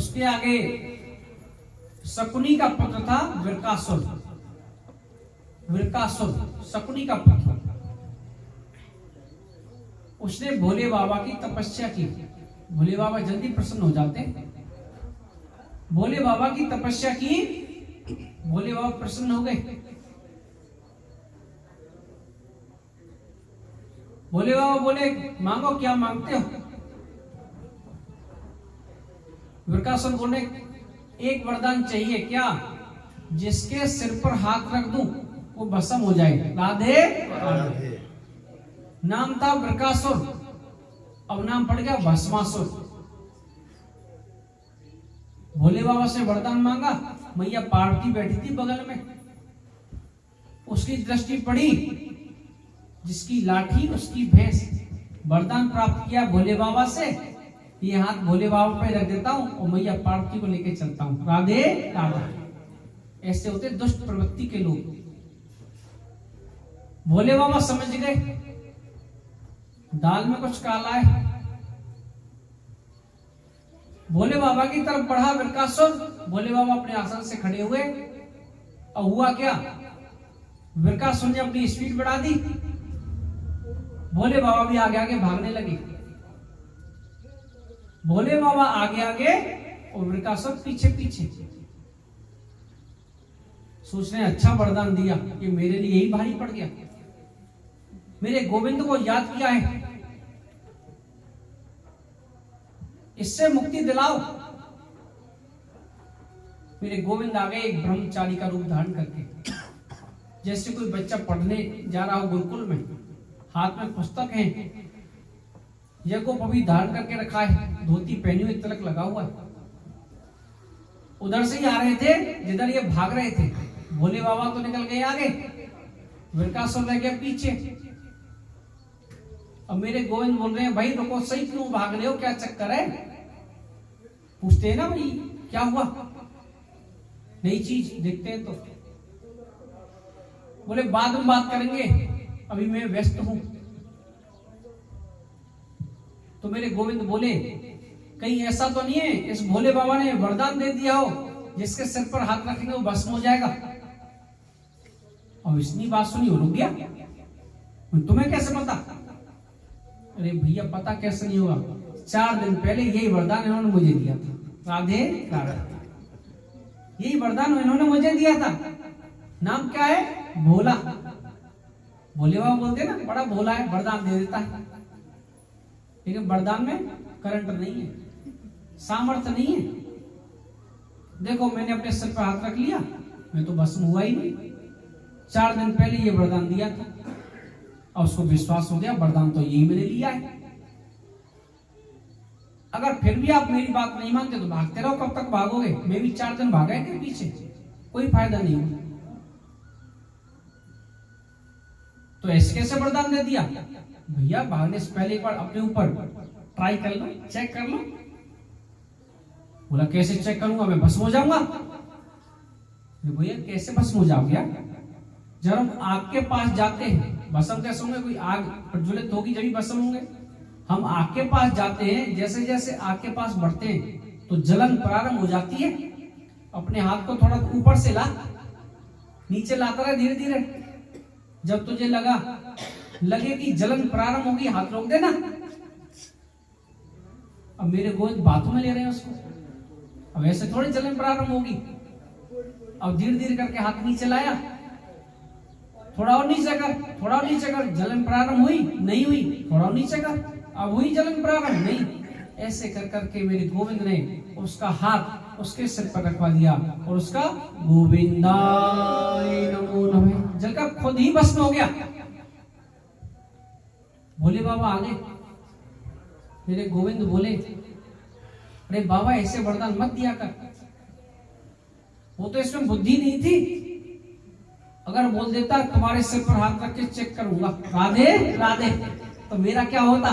उसके आगे शकुनी का पुत्र था वृकासुर। वृकासुर शकुनी का पुत्र, उसने भोले बाबा की तपस्या की। भोले बाबा जल्दी प्रसन्न हो जाते। भोले बाबा की तपस्या की, भोले बाबा प्रसन्न हो गए। भोले बाबा बोले मांगो, क्या मांगते हो? वृकासुर बोले एक वरदान चाहिए। क्या? जिसके सिर पर हाथ रख दूं वो भस्म हो जाए। राधे राधे। नाम था वृकासुर, अब नाम पड़ गया भस्मासुर। भोले बाबा से वरदान मांगा, मैया पार्वती बैठी थी बगल में, उसकी दृष्टि पड़ी, जिसकी लाठी उसकी भैंस। वरदान प्राप्त किया भोले बाबा से, ये हाथ भोले बाबा पे रख देता हूं और मैया पार्वती को लेके चलता हूं। राधे राधे। ऐसे होते दुष्ट प्रवृत्ति के लोग। भोले बाबा समझ गए दाल में कुछ काला है। भोले बाबा की तरफ बढ़ा वृकासुर। भोले बाबा अपने आसन से खड़े हुए और हुआ क्या, वृकासुर ने अपनी स्पीड बढ़ा दी। भोले बाबा भी आगे आगे भागने लगे। भोले बाबा आगे आगे और वृकासुर पीछे पीछे। सोच रहे अच्छा वरदान दिया, ये मेरे लिए ही भारी पड़ गया। मेरे गोविंद को याद किया है, इससे मुक्ति दिलाओ। मेरे गोविंद आ गए एक ब्रह्मचारी का रूप धारण करके, जैसे कोई बच्चा पढ़ने जा रहा हो गुरुकुल में, हाथ में पुस्तक है, यज्ञोप अभी धारण करके रखा है, धोती पहनी हुई, तिलक लगा हुआ है। उधर से ही आ रहे थे जिधर ये भाग रहे थे। भोले बाबा तो निकल गए आगे, वृकासुर रह गया पीछे। अब मेरे गोविंद बोल रहे हैं भाई रुको, सही क्यों भाग रहे हो, क्या चक्कर है? पूछते हैं ना भाई क्या हुआ, नई चीज देखते हैं तो। बोले बाद में बात करेंगे, अभी मैं व्यस्त हूं। तो मेरे गोविंद बोले कहीं ऐसा तो नहीं है इस भोले बाबा ने वरदान दे दिया हो जिसके सिर पर हाथ रखेंगे वो भस्म हो जाएगा? और इसनी बात सुनी हो रुक गया। तुम्हें कैसे पता? अरे भैया पता कैसे नहीं होगा, 4 दिन पहले यही वरदान इन्होंने मुझे दिया था। राधे राधे। यही वरदान इन्होंने मुझे दिया था। नाम क्या है? भोला। भोले बाबा बोलते ना बड़ा भोला है, वरदान दे देता है, लेकिन वरदान में करंट नहीं है, सामर्थ्य नहीं है। देखो मैंने अपने सिर पर हाथ रख लिया, मैं तो भस्म हुआ ही नहीं। 4 दिन पहले ये वरदान दिया था और उसको विश्वास हो गया वरदान तो यही मैंने लिया है। अगर फिर भी आप मेरी बात नहीं मानते तो भागते रहो, कब तक भागोगे? मैं भी 4 दिन भागा के पीछे, कोई फायदा नहीं। तो ऐसे कैसे वरदान दे दिया? भैया भागने से पहले एक बार अपने ऊपर ट्राई कर लो, चेक कर लो। बोला कैसे चेक करूंगा, मैं भस्म हो जाऊंगा। भैया कैसे भस्म हो जाओगे? जब हम आग के पास जाते हैं भस्म कैसे होंगे? कोई आग प्रज्वलित होगी जब भस्म होंगे। हम आग के पास जाते हैं, जैसे जैसे आग के पास बढ़ते हैं तो जलन प्रारंभ हो जाती है। अपने हाथ को थोड़ा ऊपर से ला, नीचे लाता रहा धीरे धीरे। जब तुझे लगे कि जलन प्रारंभ होगी, हाथ रोक देना। अब मेरे गोविंद बातों में ले रहे हैं उसको, अब ऐसे थोड़ी जलन प्रारंभ होगी। अब धीरे धीरे करके हाथ नीचे लाया, थोड़ा और नीचे कर, थोड़ा और नीचे कर। जलन प्रारंभ हुई? नहीं हुई। थोड़ा और नीचे कर, अब हुई जलन प्रारंभ? नहीं। ऐसे कर करके मेरे गोविंद ने उसका हाथ उसके सिर पर रखवा दिया और उसका गोविंदाय नमो नमः जलकर खुद ही भस्म हो गया। भोले बाबा आगे, मेरे गोविंद बोले अरे बाबा ऐसे वरदान मत दिया कर, वो तो इसमें बुद्धि नहीं थी। अगर बोल देता तुम्हारे सिर पर हाथ रख के चेक करूंगा राधे राधे, तो मेरा क्या होता?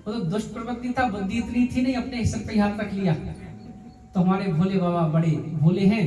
वो तो दुष्ट प्रवृत्ति था, बुद्धि इतनी थी नहीं, अपने सिर पे हाथ रख लिया। तो हमारे भोले बाबा बड़े भोले हैं।